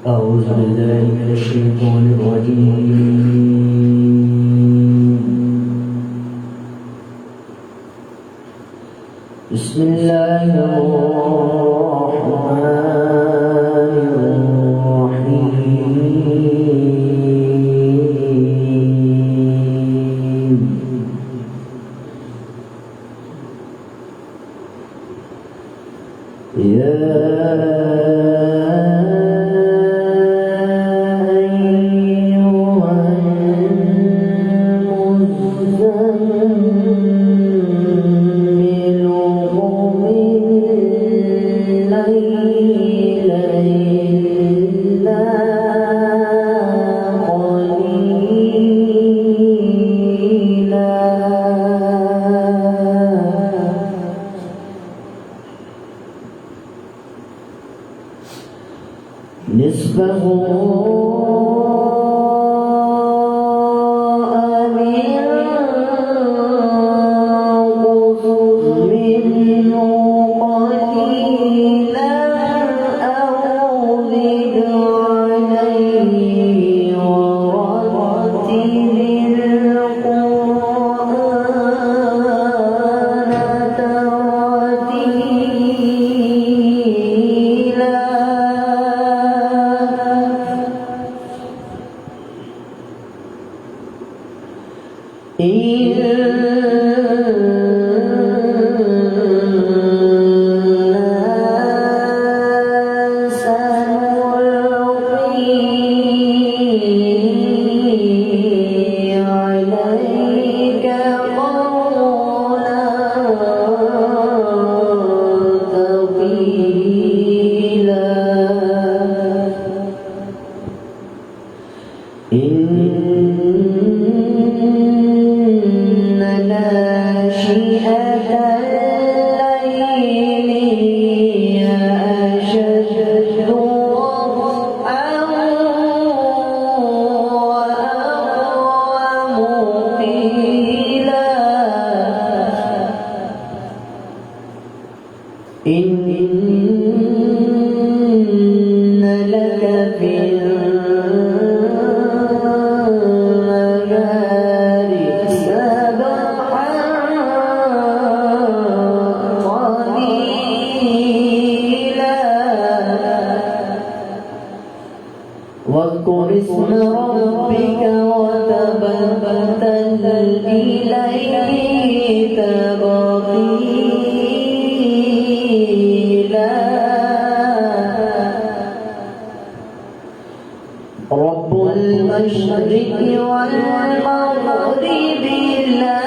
أعوذ بالله من الشيطان الرجيم. بسم الله الرحمن الرحيم. نصفه أو انقص منه قليلا أو زد عليه ورتل القرآن ترتيلا. إن لك في النهار سبحا طويلا. واذكر اسم ربك وتبتل إليه تبتيلا. رب المشرق والمغرب لا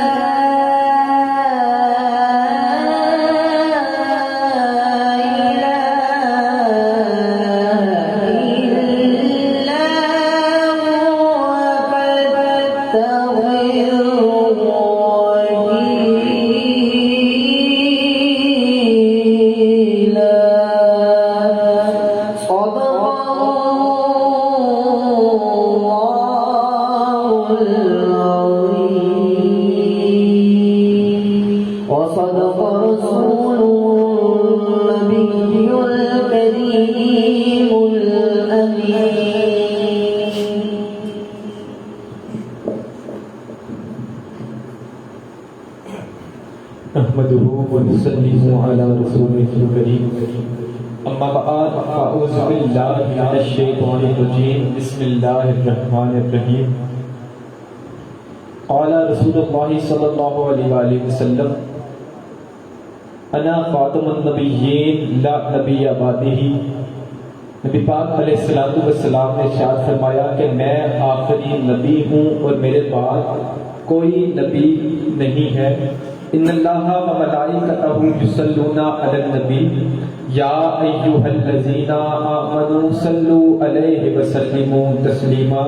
وصدق رسوله النبي الكريم الأمين. نحمده ونسلم على رسوله الكريم. اما بعد فاعوذ بالله من الشیطان الرجیم. بسم اللہ الرحمن الرحیم. قال رسول اللہ صلی اللہ علیہ وآلہ وسلم انا خاتم النبیین لا نبی بعدہ. نبی پاک علیہ السلام نے ارشاد فرمایا کہ میں آخری نبی ہوں اور میرے بعد کوئی نبی نہیں ہے. ان اللہ و ملائکتہ یصلون علی النبی یا ایھا الذین آمنوا صلوا علیہ وسلموا تسلیما.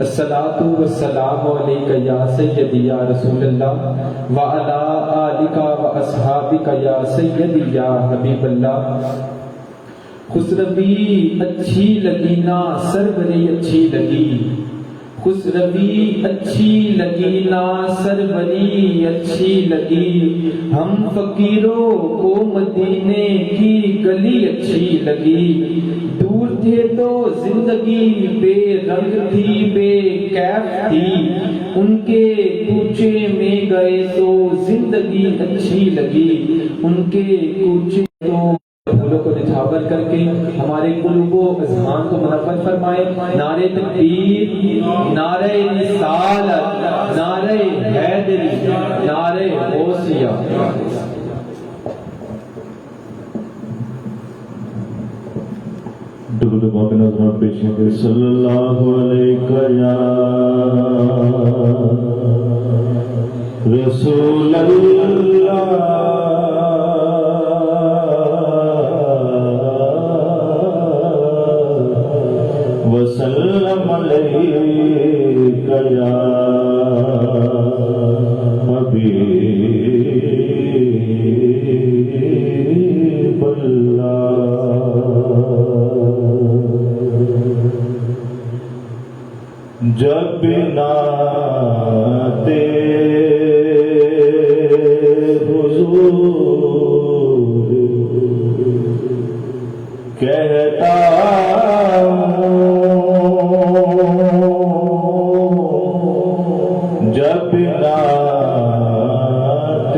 الصلاۃ والسلام علیک یا سیدی یا رسول اللہ وعلی آلک واصحابک یا سیدی یا حبیب اللہ. خسروی اچھی لگی نا سربری اچھی لگی، خسروی اچھی لگی نا سروری اچھی لگی، ہم فقیروں کو مدینے کی گلی اچھی لگی، دور تھے تو زندگی بے رنگ تھی بے کیف تھی، ان کے کوچے میں گئے تو زندگی اچھی لگی، ان کے کوچے تو پھولوں کو نچھاور کر کے ہمارے قلوب و اذہان کو منور فرمائے۔ نعرہ تکبیر، نعرہ رسالت، نعرہ حیدری، نعرہ غوثیہ۔ درود پاک نظرات پیش کریں صلی اللہ علیہ یا رسول اللہ وسلم علیک یا حبیب اللہ۔ جب نعت حضور کہتا ہوں، جب نعت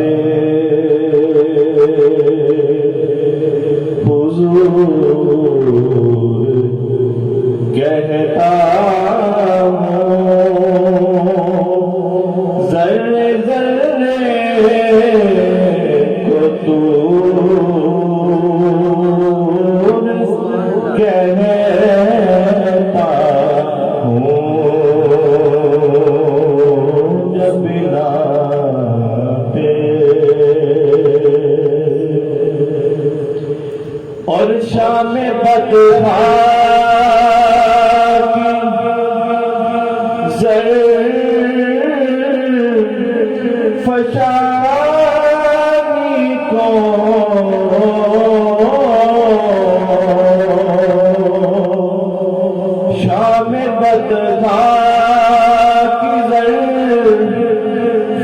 حضور کہتا اور شام بدھا کی زر فشانی کو شام بدھا کی زر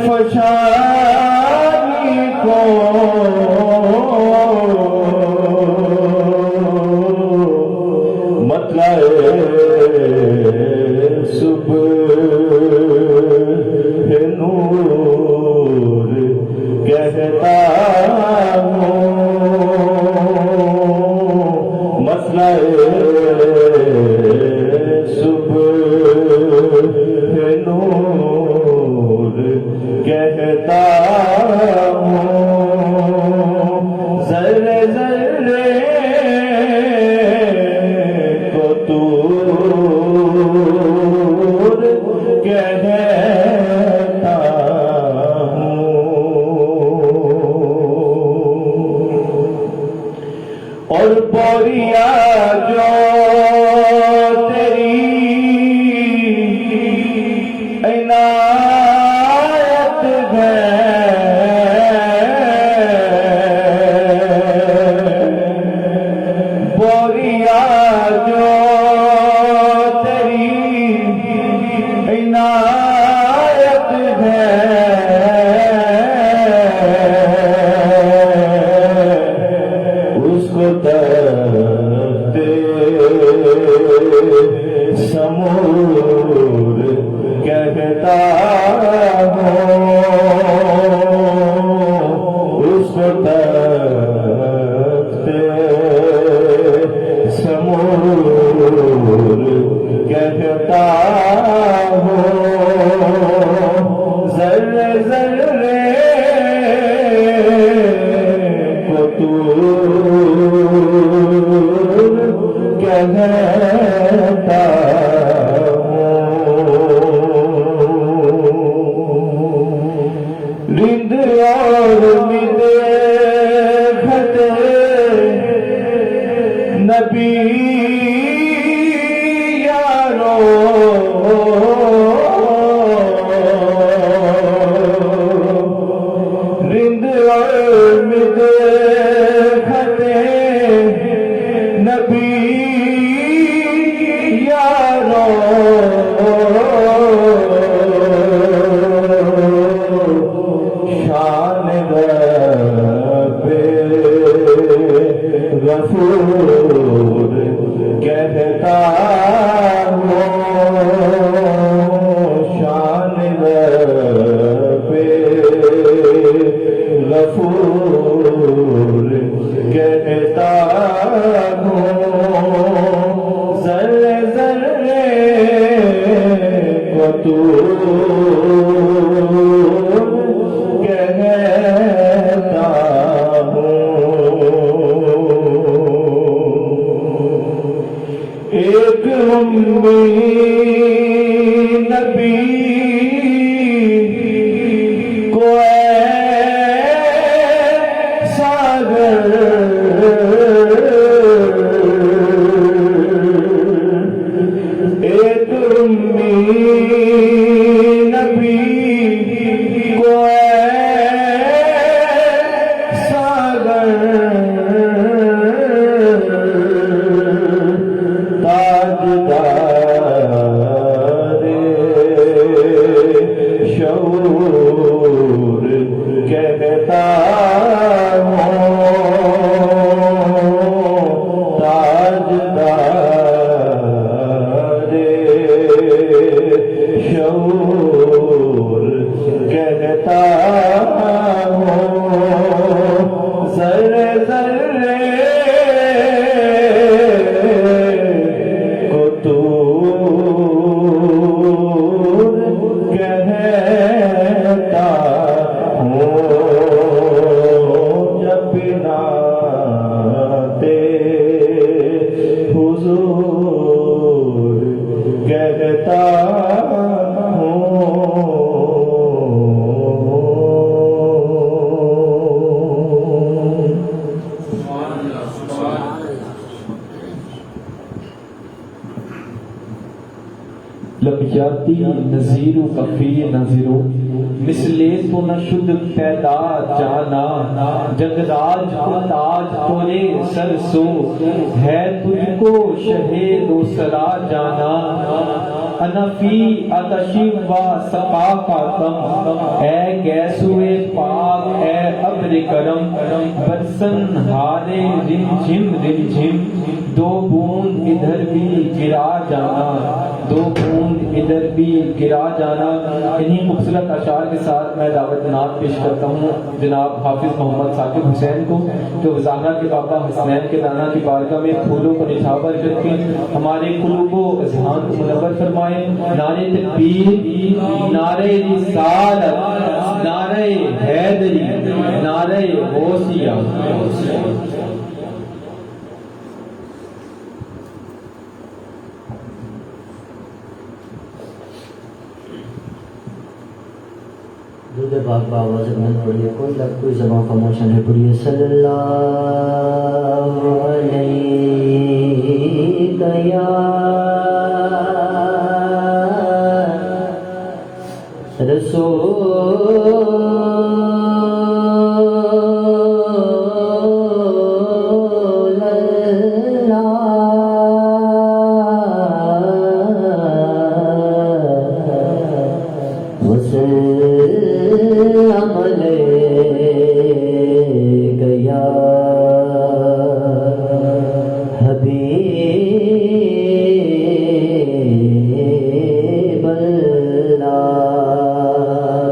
فشانی کو صبح نور کہتا ہوں، مسئلہ صبح نور کہتا ہوں، ذرے ذرے کو تو کہتا ہوں، اور بوریا جو تیری عنایت ہے، بوریا جو عنایت ہے، اس کو تخت سمور کہتا ہوں، اس کو تخت سمور کہتا ہوں، ذرے ذرے کو تو کہتا ہوں، رند اور مد خطے نبی یارو کہتا ہوں شان پہ غفور کہتا ہوں ذرے ذرے کو تو کہتا ایک امی نبی کو ایسا ایک امی نبی کو ایسا تاجدار شعور کہتا ہوں تاجدار شعور کہتا ہوں ذرے ذرے کہتا ہوں جب ناتے حضور کہتا لم یاتی نذیر کفی نذیر مثلے تو نہ شد پیدا جانا جگراج کو تاج تورے سر سو ہے تجھ کو شہید و سرا جانا انا فی آتشی و سقا کا تم اے گیسوئے پاک اے ابر کرم برسن ہارے رمجھم رمجھم دو بوند ادھر بھی گرا جانا دو بوند ادھر بھی گرا جانا. انہی خوبصورت اشعار کے ساتھ میں دعوت نعت پیش کرتا ہوں جناب حافظ محمد ثاقب حسین کو جو وزانہ کے بابا حسنین کے دانا کی بارگاہ میں پھولوں کو نچھاور کر کے ہمارے قلوب و اذہان کو منور فرمائے. نعرہ تکبیر، نعرہ رسالت، نعرہ حیدری، نعرہ غوثیہ. درود پاک بآواز بلند پڑھیے. کوئی زبان خاموش نہ پڑھیے. صلی اللہ علیہ یا رسول اللہ وسلم علیک یا حبیب اللہ.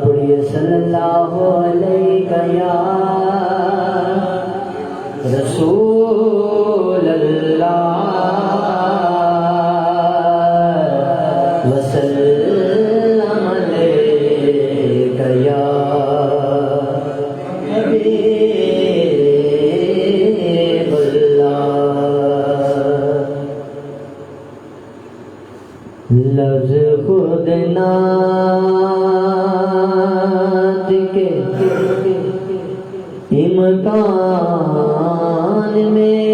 پڑھیے صلی اللہ علیک یا رسول اللہ وسلم علیک یا حبیب اللہ. لفظ خود نعت کے امکان میں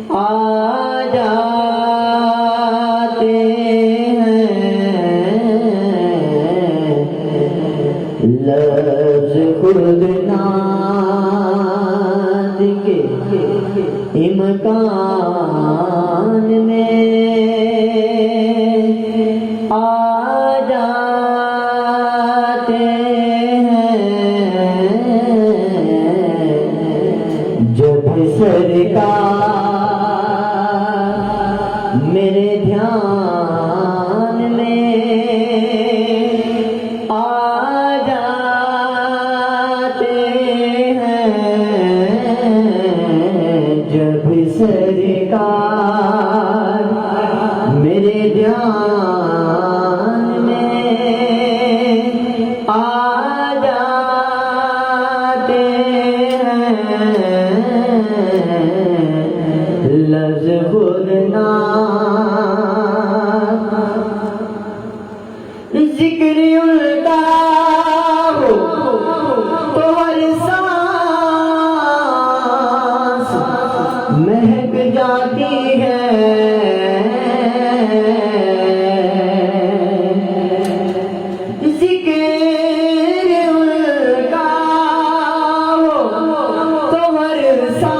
آ جاتے ہیں. لفظ خود نعت کے امکان میں آ جاتے ہیں. جب سرکار کار میرے دھیان میں آ جاتے ہیں لفظ خود نہ ذکر ان کا ہو تو ہر سانس مہک جاتی ہے ذکر ان کا ہو تو ہر سانس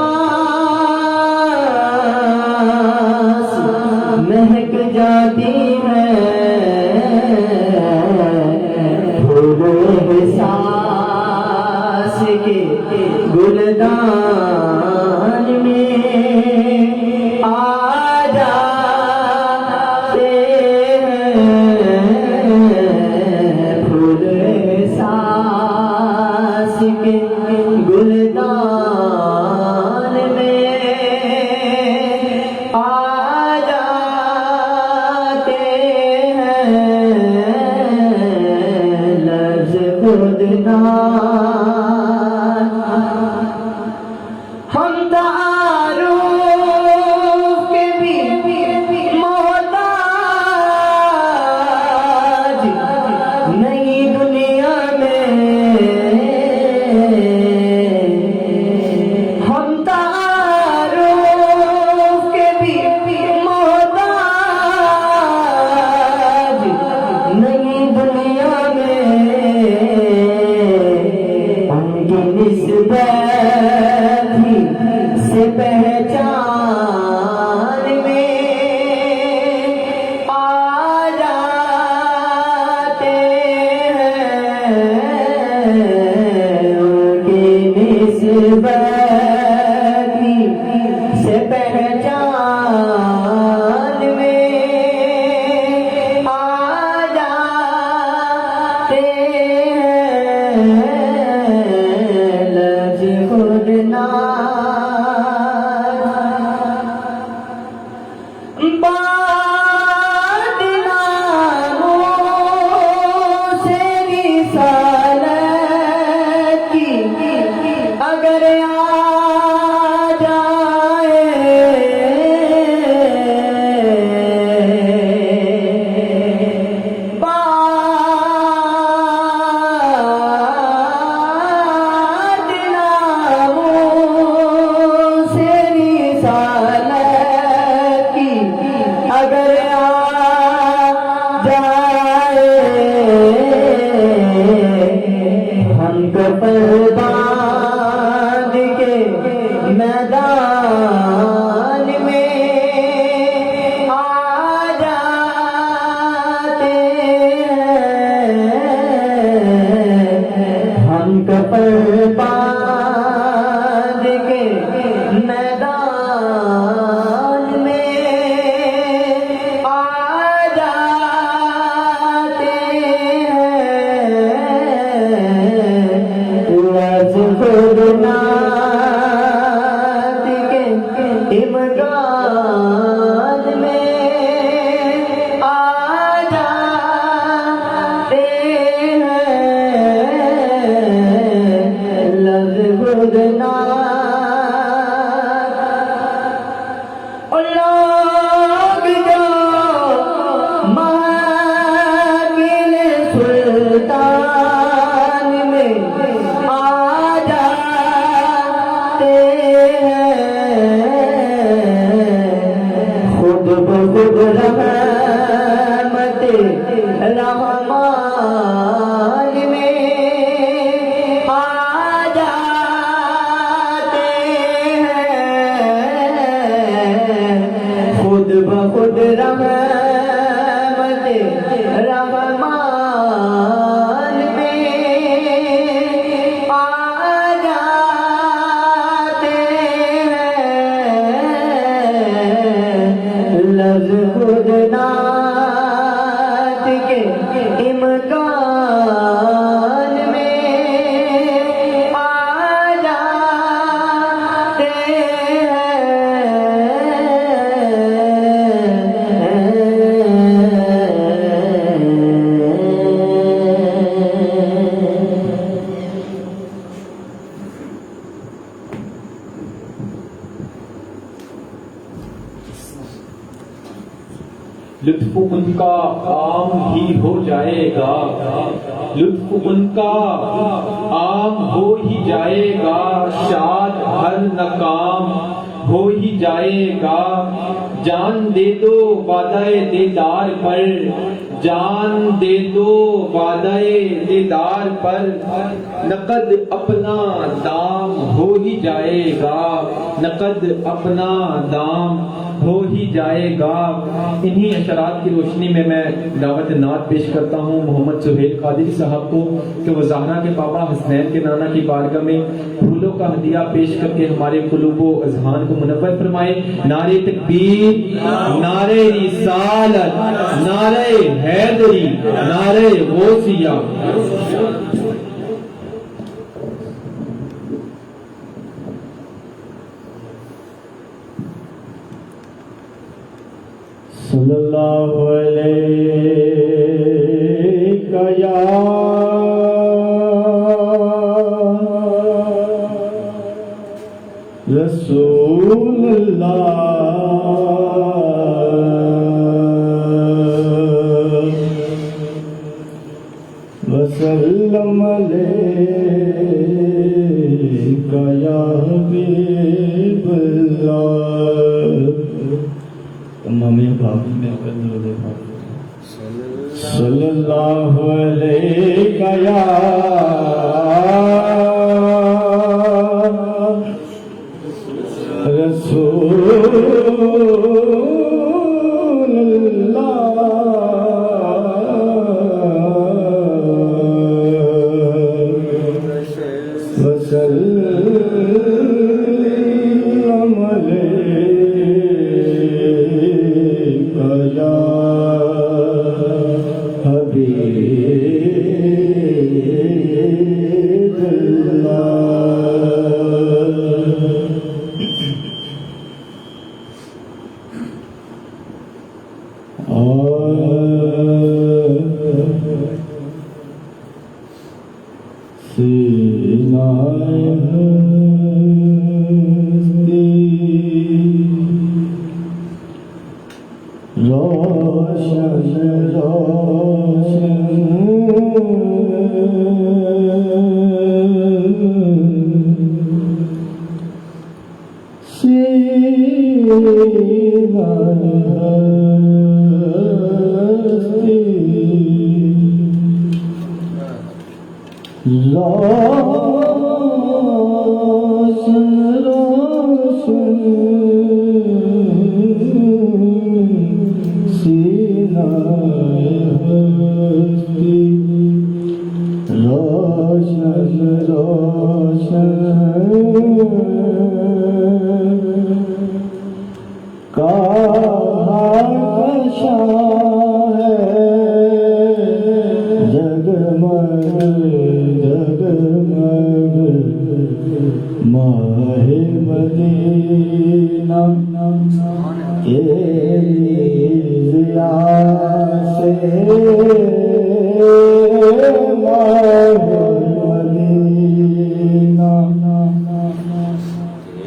مہک جاتی ہے احساس کے گلدان میں آ جاتے ہیں پھول احساس کے گلدان میں آ جاتے ہیں لفظ خود نہ ہم تعارف کے بھی محتاج نئی دنیا میں ہم تعارف کے بھی محتاج نئی دنیا میں ان کی نسبت ہی سے پہچان میں آ جاتے ہیں ان کی نسبت ہی سے پہچان میں آ جاتے خود نہ بات ناموں سے رسالت کی اگر آ جائے اگر آ جائے ہم کفن باندھ کے میدان میں آ جاتے ہیں ہم کفن باندھ کے میدان میں امداد میں آ جاتے ہیں لفظ خود نہ لوگ جو محفل سلطان میں آ جاتے خود بخود رحمت رحمان میں آ جاتے ہیں خود بخود رحمت رحمان میں آ جاتے ہیں لفظ لطف ان کا عام ہی ہو جائے گا، لطف ان کا عام ہو ہی جائے گا، شاد ہر ناکام ہو ہی جائے گا، جان دے دو وعدہ دیدار پر، جان دے دو وعدہ دیدار پر، نقد اپنا دام ہو ہی جائے گا، نقد اپنا دام ہو ہی جائے گا۔ انہی اشارات کی روشنی میں دعوت نعت پیش کرتا ہوں محمد سہیل قادری صاحب کو کہ وہ زہرا کے بابا حسنین کے نانا کی بارگاہ میں پھولوں کا ہدیہ پیش کر کے ہمارے قلوب و اذہان کو منور فرمائے۔ نعرہ تکبیر، نعرہ رسالت، نعرہ حیدری، نعرہ غوثیہ۔ صلی اللہ علیہ یا رسول اللہ وسلم علیہ یا حبیب اللہ۔ امامی پاک میں درود پاک صلی اللہ علیہ یا رسول اللہ وسلم علیہ یا حبیب اللہ۔ سینہ روشن روشن سینہ روشن روشن سینہ ہستی روشن روشن کہاں ہے جگمگ جگمگ ماہ مدینہ تیری ضیا سے ماہ مدینہ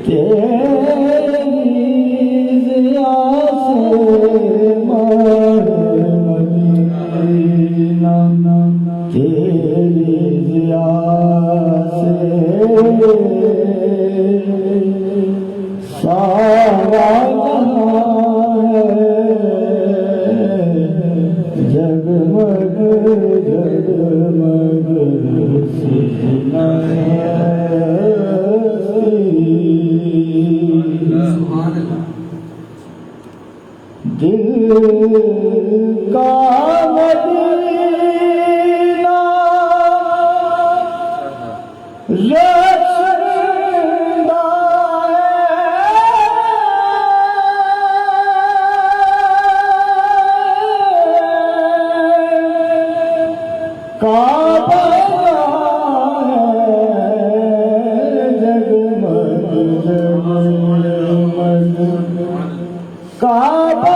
تیری ضیا سے ماہ مدینہ تیری ضیا سے سارا جگمگ جگمگ سینہ دل کا مدینہ رچندہ کعبہ جگمگ جگمگ کعبہ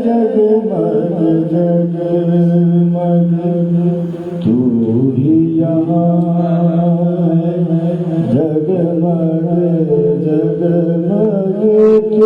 جگمگ جگمگ تو ہی یہاں جگمگ جگمگ تو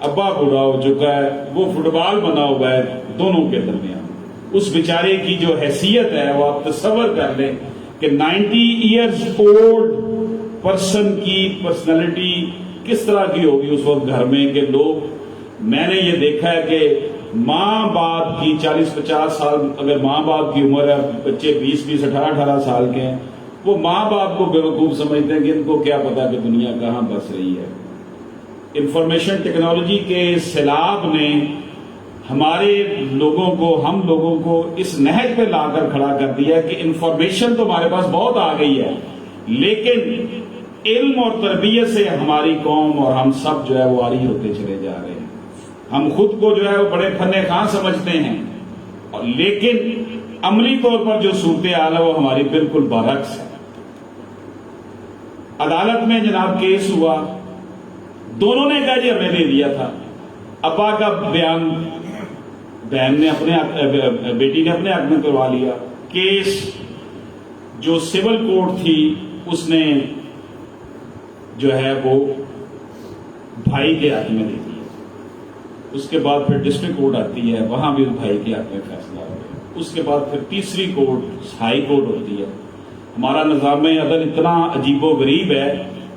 ابا بوڑھا ہو چکا ہے، وہ فٹ بال بنا ہوا ہے دونوں کے درمیان. اس بیچارے کی جو حیثیت ہے وہ آپ تصور کر لیں کہ 90 ایئرز اولڈ پرسن کی پرسنالٹی کس طرح کی ہوگی اس وقت گھر میں کہ لوگ. میں نے یہ دیکھا ہے کہ ماں باپ کی 40-50 سال اگر ماں باپ کی عمر ہے، بچے 20-20 18 سال کے ہیں، وہ ماں باپ کو بیوقوف سمجھتے ہیں کہ ان کو کیا پتا کہ دنیا کہاں بس رہی ہے. انفارمیشن ٹیکنالوجی کے سیلاب نے ہمارے لوگوں کو، ہم لوگوں کو اس نہج پہ لا کر کھڑا کر دیا کہ انفارمیشن تو ہمارے پاس بہت آ گئی ہے، لیکن علم اور تربیت سے ہماری قوم اور ہم سب جو ہے وہ عاری ہوتے چلے جا رہے ہیں. ہم خود کو جو ہے وہ بڑے فن خاں سمجھتے ہیں، لیکن عملی طور پر جو صورتحال ہے وہ ہماری بالکل برعکس ہے. عدالت میں جناب کیس ہوا، دونوں نے کہا جی ہمیں دے دیا تھا. ابا کا بیان بہن نے اپنے بیٹی نے اپنے حق میں کروا لیا. کیس جو سول کورٹ تھی اس نے جو ہے وہ بھائی کے حق میں دے دیا. اس کے بعد پھر ڈسٹرکٹ کورٹ آتی ہے، وہاں بھی بھائی کے حق میں فیصلہ ہو گیا. اس کے بعد پھر تیسری کورٹ ہائی کورٹ ہوتی ہے. ہمارا نظام عدل اتنا عجیب و غریب ہے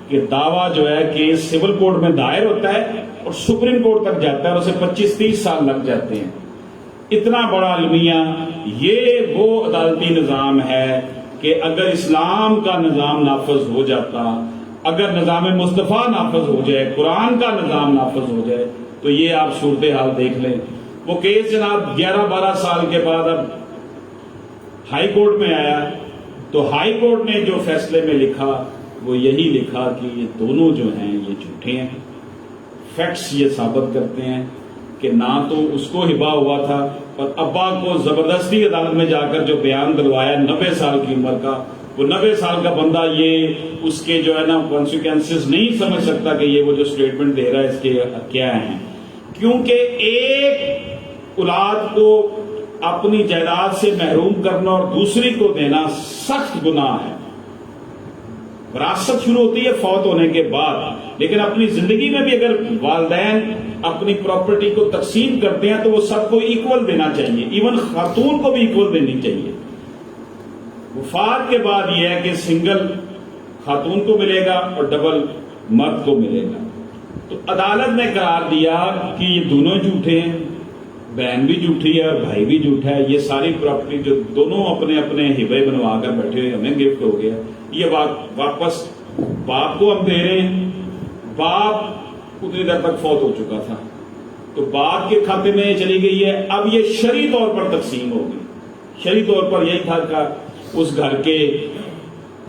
کہ دعویٰ جو ہے کہ سول کورٹ میں دائر ہوتا ہے اور سپریم کورٹ تک جاتا ہے اور اسے 25-30 سال لگ جاتے ہیں. اتنا بڑا المیہ. یہ وہ عدالتی نظام ہے کہ اگر اسلام کا نظام نافذ ہو جاتا، اگر نظام مصطفیٰ نافذ ہو جائے، قرآن کا نظام نافذ ہو جائے، تو یہ آپ صورتحال دیکھ لیں. وہ کیس جناب 11-12 سال کے بعد اب ہائی کورٹ میں آیا، تو ہائی کورٹ نے جو فیصلے میں لکھا وہ یہی لکھا کہ یہ دونوں جو ہیں یہ جھوٹے ہیں. فیکٹس یہ ثابت کرتے ہیں کہ نہ تو اس کو ہبا ہوا تھا، اور ابا کو زبردستی عدالت میں جا کر جو بیان دلوایا 90 سال کی عمر کا، وہ 90 سال کا بندہ یہ اس کے جو ہے نا کانسیکوینسز نہیں سمجھ سکتا کہ یہ وہ جو سٹیٹمنٹ دے رہا ہے اس کے کیا ہیں. کیونکہ ایک اولاد کو اپنی جائیداد سے محروم کرنا اور دوسری کو دینا سخت گناہ ہے. وراثت شروع ہوتی ہے فوت ہونے کے بعد، لیکن اپنی زندگی میں بھی اگر والدین اپنی پراپرٹی کو تقسیم کرتے ہیں تو وہ سب کو ایکول دینا چاہیے، ایون خاتون کو بھی ایکول دینی چاہیے. وفات کے بعد یہ ہے کہ سنگل خاتون کو ملے گا اور ڈبل مرد کو ملے گا. تو عدالت نے قرار دیا کہ یہ دونوں جھوٹے ہیں، بہن بھی جھوٹی ہے اور بھائی بھی جھوٹا ہے. یہ ساری پراپرٹی جو دونوں اپنے اپنے ہبے بنوا کر بیٹھے ہوئے ہمیں گفٹ ہو گیا، یہ واپس باپ کو ہم دے رہے ہیں. باپ اتنی دیر تک فوت ہو چکا تھا تو باپ کے کھاتے میں چلی گئی ہے. اب یہ شرعی طور پر تقسیم ہوگی. شرعی طور پر یہی تھا کہ اس گھر کے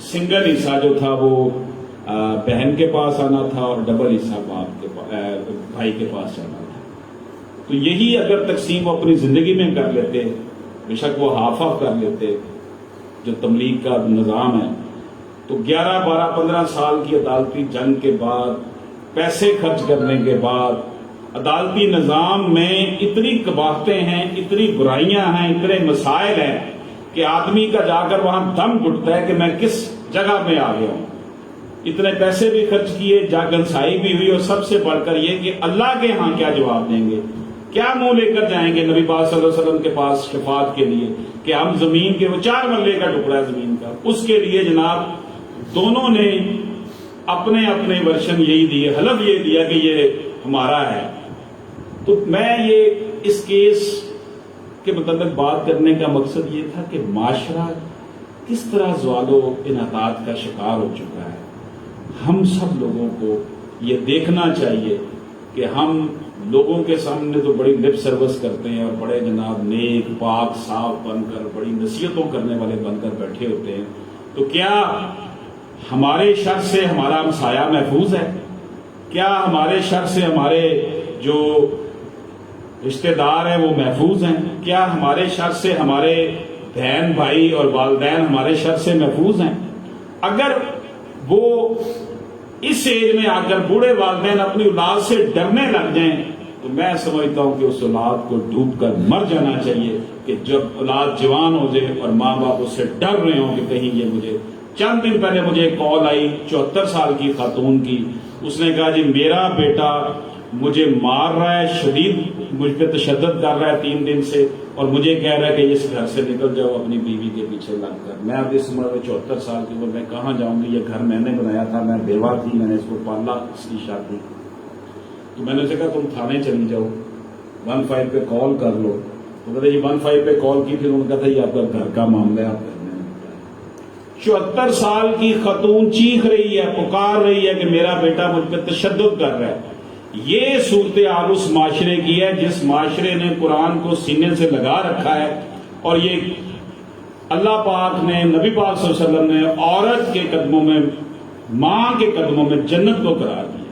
سنگل حصہ جو تھا وہ بہن کے پاس آنا تھا اور ڈبل حصہ باپ کے بھائی کے پاس جانا تھا. تو یہی اگر تقسیم وہ اپنی زندگی میں کر لیتے، بے شک وہ ہاف آف کر لیتے جو تملیغ کا نظام ہے، تو 11 12 15 سال کی عدالتی جنگ کے بعد، پیسے خرچ کرنے کے بعد، عدالتی نظام میں اتنی قباحتیں ہیں، اتنی برائیاں ہیں، اتنے مسائل ہیں کہ آدمی کا جا کر وہاں دم گھٹتا ہے کہ میں کس جگہ میں آ گیا ہوں. اتنے پیسے بھی خرچ کیے، جاگنسائی بھی ہوئی، اور سب سے بڑھ کر یہ کہ اللہ کے ہاں کیا جواب دیں گے، کیا منہ لے کر جائیں گے نبی پاک صلی اللہ علیہ وسلم کے پاس شفاعت کے لیے کہ ہم زمین کے، وہ 4 مرلے کا ٹکڑا ہے زمین کا، اس کے لیے جناب دونوں نے اپنے اپنے ورشن یہی دیے، حلف یہ دیا کہ یہ ہمارا ہے. تو میں یہ اس کیس کے متعلق بات کرنے کا مقصد یہ تھا کہ معاشرہ کس طرح زوال و انحطاط کا شکار ہو چکا ہے. ہم سب لوگوں کو یہ دیکھنا چاہیے کہ ہم لوگوں کے سامنے تو بڑی لپ سروس کرتے ہیں اور بڑے جناب نیک پاک صاف بن کر، بڑی نصیحتوں کرنے والے بن کر بیٹھے ہوتے ہیں، تو کیا ہمارے شر سے ہمارا ہمسایہ محفوظ ہے؟ کیا ہمارے شر سے ہمارے جو رشتہ دار ہیں وہ محفوظ ہیں؟ کیا ہمارے شر سے ہمارے بہن بھائی اور والدین ہمارے شر سے محفوظ ہیں؟ اگر وہ اس ایج میں آ کر بوڑھے والدین اپنی اولاد سے ڈرنے لگ جائیں تو میں سمجھتا ہوں کہ اس اولاد کو ڈوب کر مر جانا چاہیے. کہ جب اولاد جوان ہو جائے اور ماں باپ اس سے ڈر رہے ہوں کہ کہیں یہ مجھے. چند دن پہلے مجھے ایک کال آئی 74 سال کی خاتون کی، اس نے کہا جی میرا بیٹا مجھے مار رہا ہے، شدید مجھ پہ تشدد کر رہا ہے 3 دن سے، اور مجھے کہہ رہا ہے کہ اس گھر سے نکل جاؤ اپنی بیوی کے پیچھے لگ کر۔ میں اب اس عمر میں 74 سال کی عمر میں کہاں جاؤں گی؟ یہ گھر میں نے بنایا تھا، میں بیوہ تھی، میں نے اس کو پالا، اس کی شادی۔ تو میں نے اسے کہا تم تھانے چلی جاؤ، 15 پہ کال کر لو۔ تو کہتے یہ 15 پہ کال کی، پھر انہوں نے کہا تھا یہ آپ کا گھر کا معاملہ ہے، آپ گھر میں نہیں بتائیں۔ 74 سال کی خاتون چیخ رہی ہے، پکار رہی ہے کہ میرا بیٹا مجھ پہ تشدد کر رہا ہے۔ یہ صورتحال اس معاشرے کی ہے جس معاشرے نے قرآن کو سینے سے لگا رکھا ہے، اور یہ اللہ پاک نے، نبی پاک صلی اللہ علیہ وسلم نے عورت کے قدموں میں، ماں کے قدموں میں جنت کو قرار دیا۔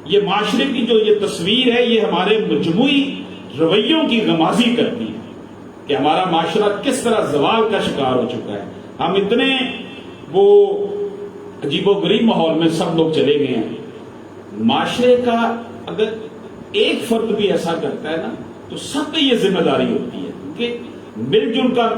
یہ معاشرے کی جو یہ تصویر ہے، یہ ہمارے مجموعی رویوں کی غمازی کرتی ہے کہ ہمارا معاشرہ کس طرح زوال کا شکار ہو چکا ہے۔ ہم اتنے وہ عجیب و غریب ماحول میں سب لوگ چلے گئے ہیں۔ معاشرے کا اگر ایک فرد بھی ایسا کرتا ہے نا تو سب پہ یہ ذمہ داری ہوتی ہے، کیونکہ مل جل کر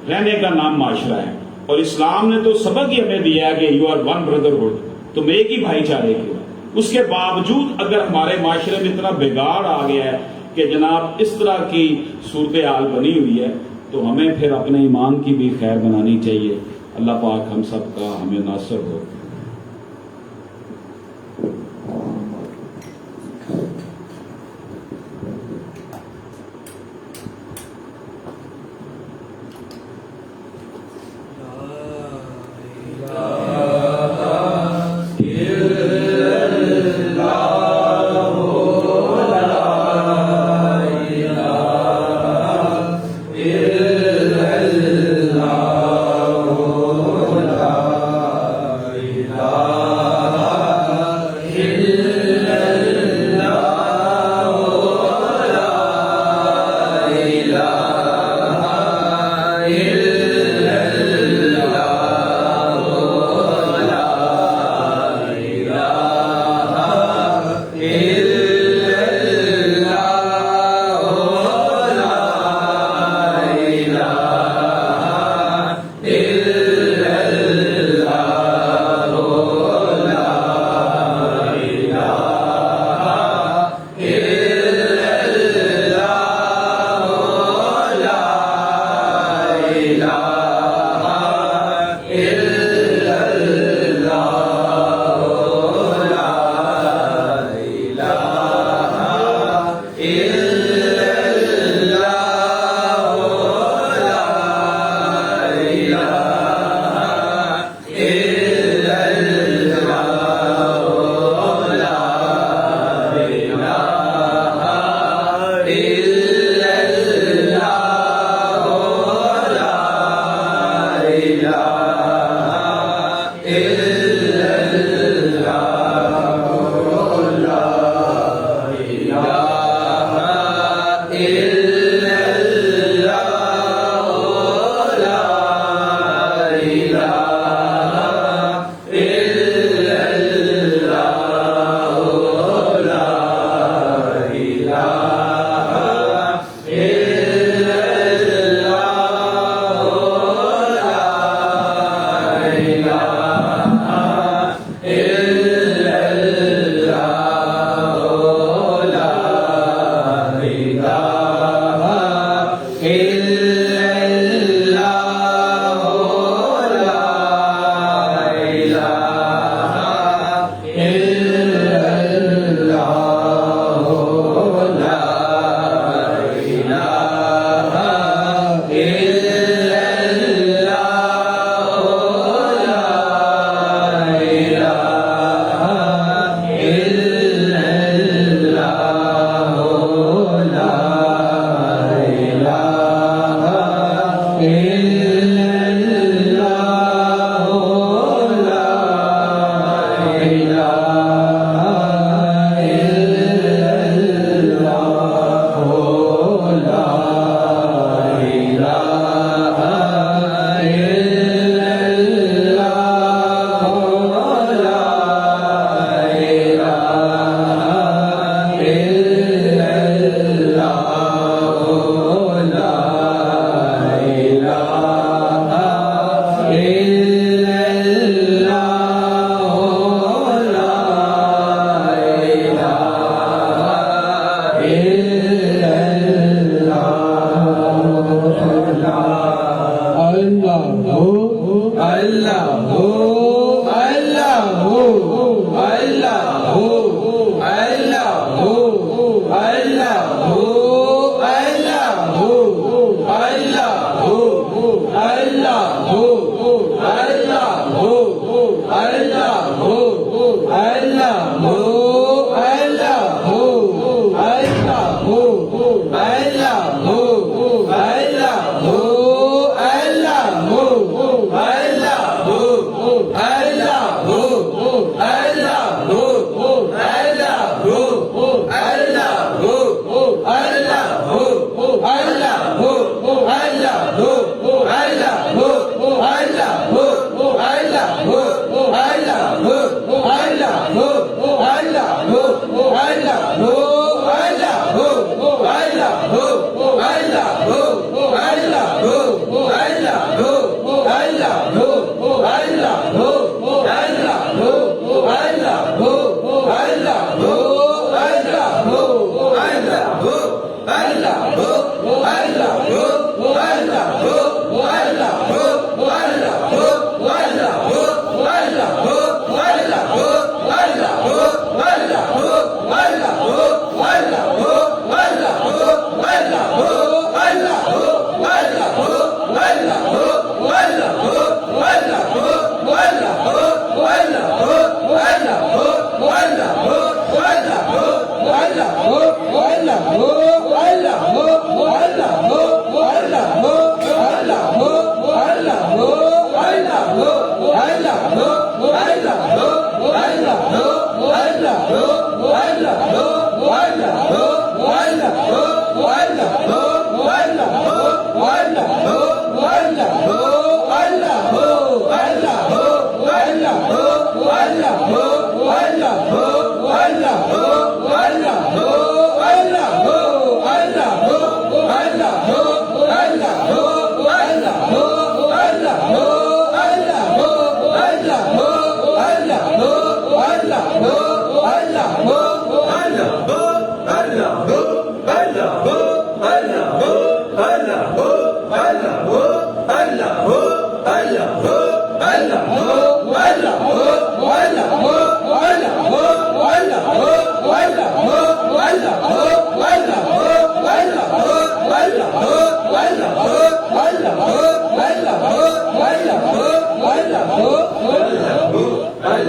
رہنے کا نام معاشرہ ہے، اور اسلام نے تو سبق ہی ہمیں دیا ہے کہ یو آر ون بردرہڈ، تم ایک ہی بھائی چارے کے ہو۔ اس کے باوجود اگر ہمارے معاشرے میں اتنا بگاڑ آ گیا ہے کہ جناب اس طرح کی صورتحال بنی ہوئی ہے، تو ہمیں پھر اپنے ایمان کی بھی خیر بنانی چاہیے۔ اللہ پاک ہم سب کا ہمیں ناصر ہو۔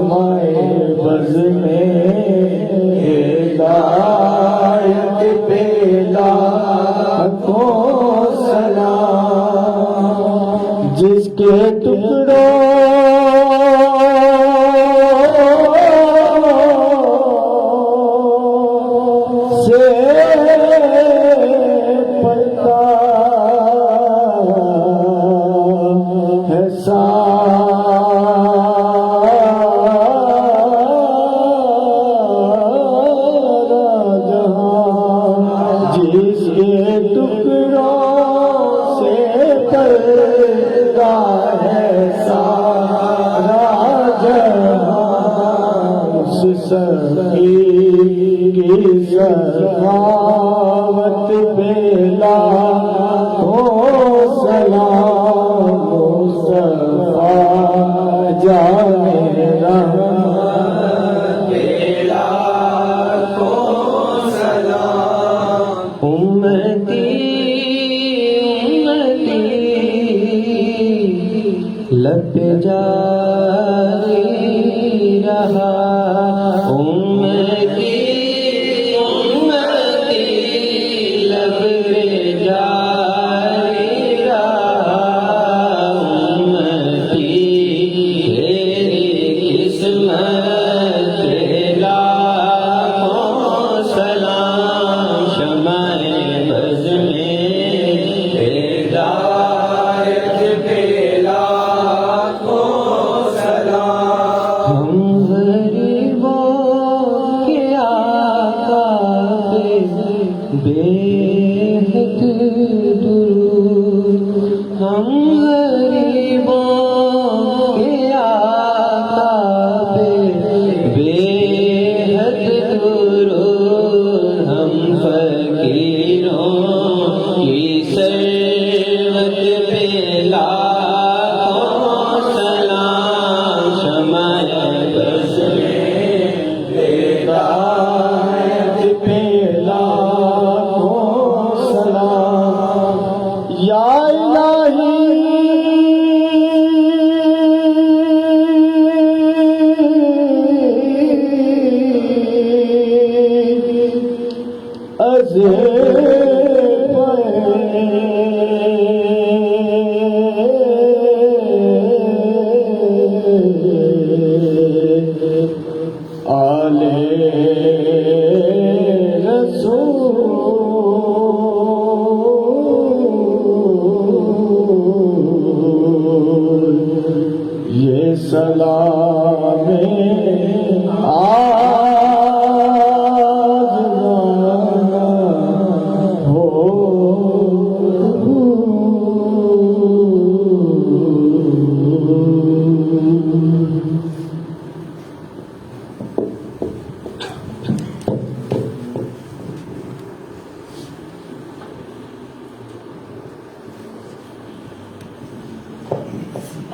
شمع بز میں ہدایت پہ لاکھوں سلام، جس کے ٹکڑوں سے پڑتا ہے سارا جہاں، جس کے ٹکڑوں سے پڑتا ہے سارا جہاں، اس سخی کی سخاوت پہ لاکھوں سلام، مصطفیٰ جان رحمت پہ لاکھوں سلام، امتی لب پہ جاری رہا، امتی لب پہ جاری رہا، امتی تیری قسمت پہ لاکھوں سلام، شمع بز میں ہدایت پہ لاکھوں سلام، ہم غریبوں کے آقا پہ بے حد درود، ہم غریبوں کے آقا پہ بے حد درود، ہم فقیروں کی ثروت پہ لاکھوں سلام، شمع بز میں ہدایت پہ لاکھوں سلام، یا الہی از آل رسول، یہ سلام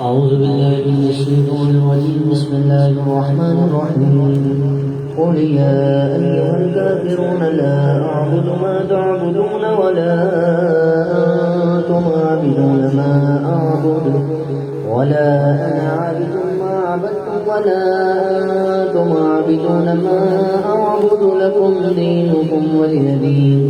أعوذ بالله من الشيطان الرجيم. بسم الله الرحمن الرحيم. قل يا أيها الكافرون لا أعبد ما تعبدون ولا أنتم عابدون ما أعبد ولا أنا عابد ما عبدتم ولا أنتم عابدون ما أعبد لكم دينكم ولي دين.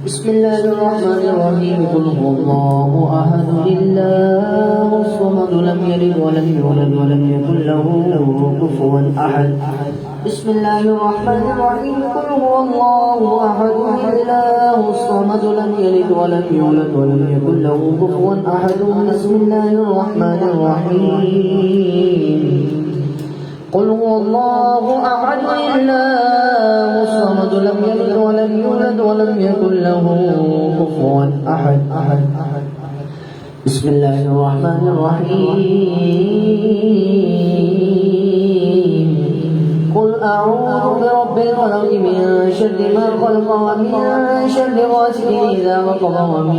بسم الله الرحمن الرحيم. قل هو الله أحد الله الصمد لم يلد ولم يولد ولم يكن له كفوا أحد. بسم الله الرحمن الرحيم. قل هو الله أحد الله الصمد لم يلد ولم يولد ولم يكن له كفوا أحد. بسم الله الرحمن الرحيم. قل هو الله أحد الله الصمد لم يلد ولم يولد ولم يكن له كفوا أحد. بسم الله الرحمن الرحيم. قل أعوذ برب الفلق من شر ما خلق ومن شر غاسق إذا وقب ومن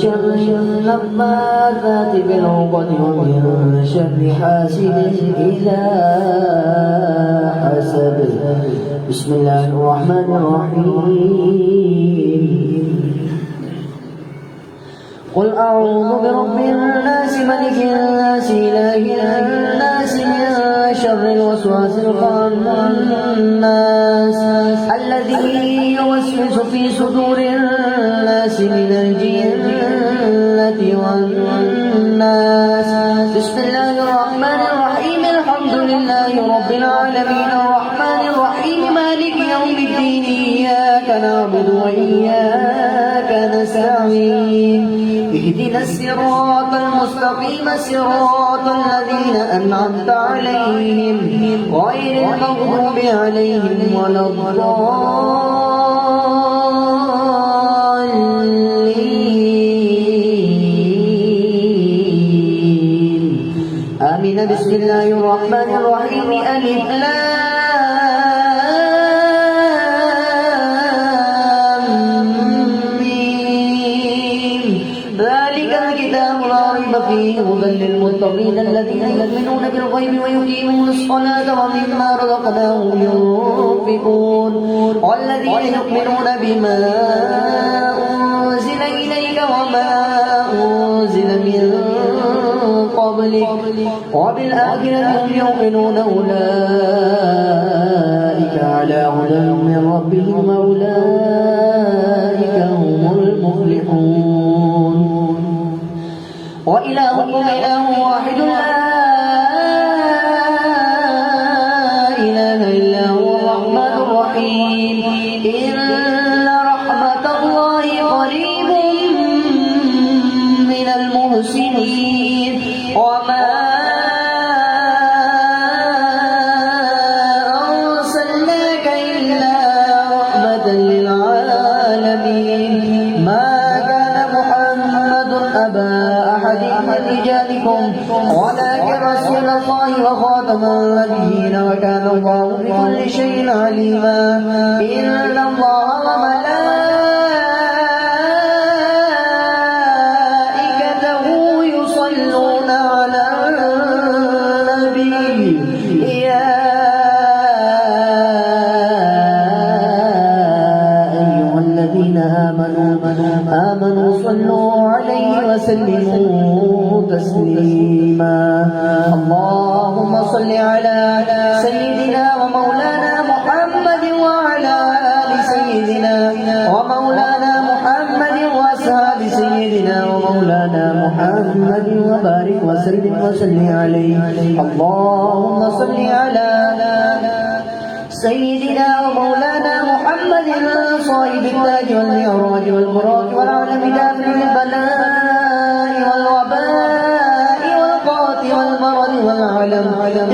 شر النفاثات في العقد ومن شر حاسد إذا حسد. بسم الله الرحمن الرحيم. قل أعوذ برب الناس ملك الناس إله الناس من شر الحمد لله رب العالمين الرحمن الرحيم مالك يوم الدين إياك نعبد وإياك نستعين اهدنا الصراط المستقيم صراط الذين أنعمت عليهم غير المغضوب عليهم ولا الضالين آمين. بسم الله الرحمن الرحيم ألف لام ميم ذلك الكتاب لا ريب فيه هدى للمتقين الذين يؤمنون بالغيب ويقيمون الصلاة ومما رزقناهم ينفقون والذين يؤمنون بما أنزل إليك وما أنزل من قبلك وبالآخرة هم يؤمنون أولئك على هدى من ربهم وأولئك هم المفلحون. وإلهكم إله واحد لا إله إلا هو الرحمن الرحيم إن رحمة الله قريب من المحسنين وما أرسلناك إلا رحمة للعالمين. ما كان محمد أبا أحد من رجالكم ولكن رسول الله وخاتم النبيين وكان الله بكل شيء عليما. إن الله وملائكته يصلون على النبي يا أيها الذين آمنوا صلوا عليه وسلموا تسليما. اللهم صل على سيدنا ومولانا محمد وعلى آل سيدنا ومولانا محمد وأصحاب سيدنا ومولانا محمد وبارك وسلم عليه. اللهم صل على سيدنا ومولانا محمد صاحب التاج والمعراج والبراق والعالم دافع البلاء والوباء والقات والمرض والعلم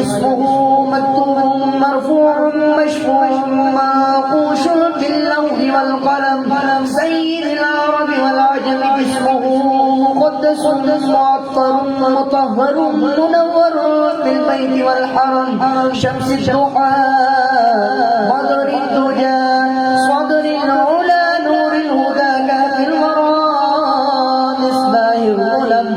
اسمه مكتوب مرفوع مشفوع منقوش في اللوح والقلم سيد العرب والعجم اسمه مقدس معطر مطهر منور في البيت والحرم شمس الضحى بدر الدجى صدر العلا نور الهدى كافي الورى مصباح الظلم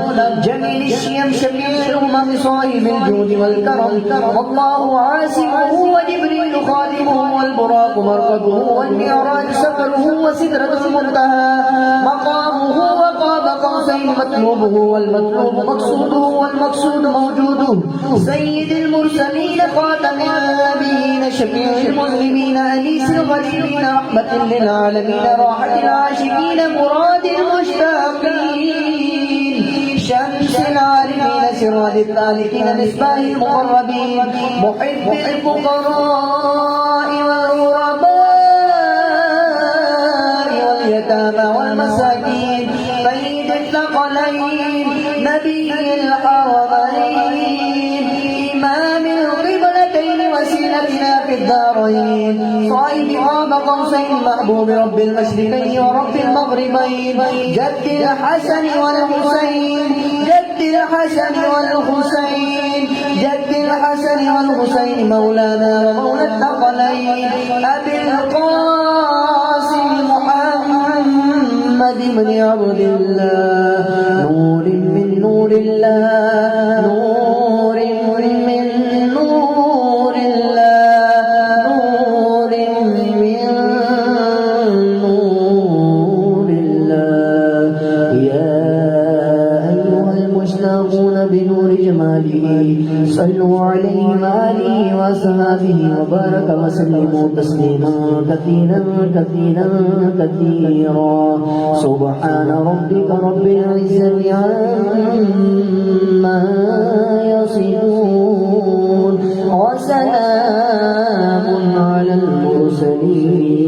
جميل الشيم شفيع الأمم صاحب الجود والكرم والله عاصمه وجبريل خادمه والبراق مركبه والمعراج سفره وسدرة المنتهى مقامه وقاب قوسين مطلوبه والمطلوب مقصوده والمقصود موجوده سيد المرسلين خاتم النبيين شفيع المسلمين أنيس الغريبين رحمة للعالمين راحة العاشقين مراد المشتاقين شمس العارفين سراج الثالثين مصباح المقربين محب الفقراء والغرباء واليتامى والمساكين سيد الثقلين نبي الحرمين إمام القبلتين وسيلتنا في الدارين صاحب قاب قوسين محبوب رب المشرقين ورب المغربين جد الحسن والحسين جد الحسن والحسين جد الحسن والحسين مولانا ومولى الثقلين أبي القاسم محمد بن عبد الله نور من نور الله نور من نور الله نور من نور الله يا أيها المشتاقون بنور جماله صلوا عليه وآله وصحبه وبارك وسلموا تسليما كثيرا كثيرا كثيرا سبحان ربك رب العزة عما يصفون وسلام على المرسلين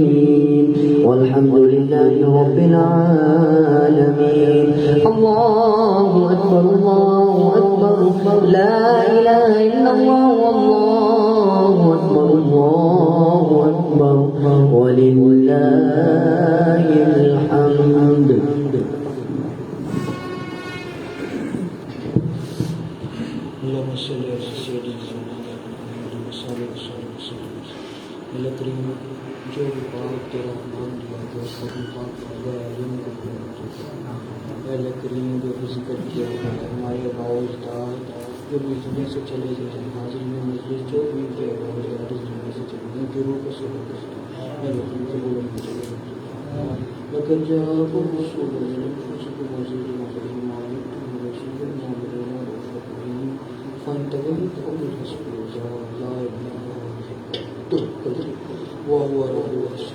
والحمد لله رب العالمين. الله أكبر الله أكبر لا إله إلا الله والله أكبر الله أكبر ولله الحمد. اللهم صل على سيدنا محمد وسلم. اللہ کریم جو بھی پاک تیرا نام لیا گیا سبھی پاک اللہ کریم جو بھی ذکر کیا گیا ہمارے باؤ اجداد جو بھی دنیا سے چلے گئے ہیں حاضر میں مجلس جو بھی کے باؤ اجداد اس دنیا سے چلے گئے جو روح سے ہو گئے اللہ کریم سے چلے گئے لیکن جب رسول اللہ کو موجود مغرب مالک رسول اللہ فانتبهت أمر حسب الله لا إله إلا هو وهو رب العرش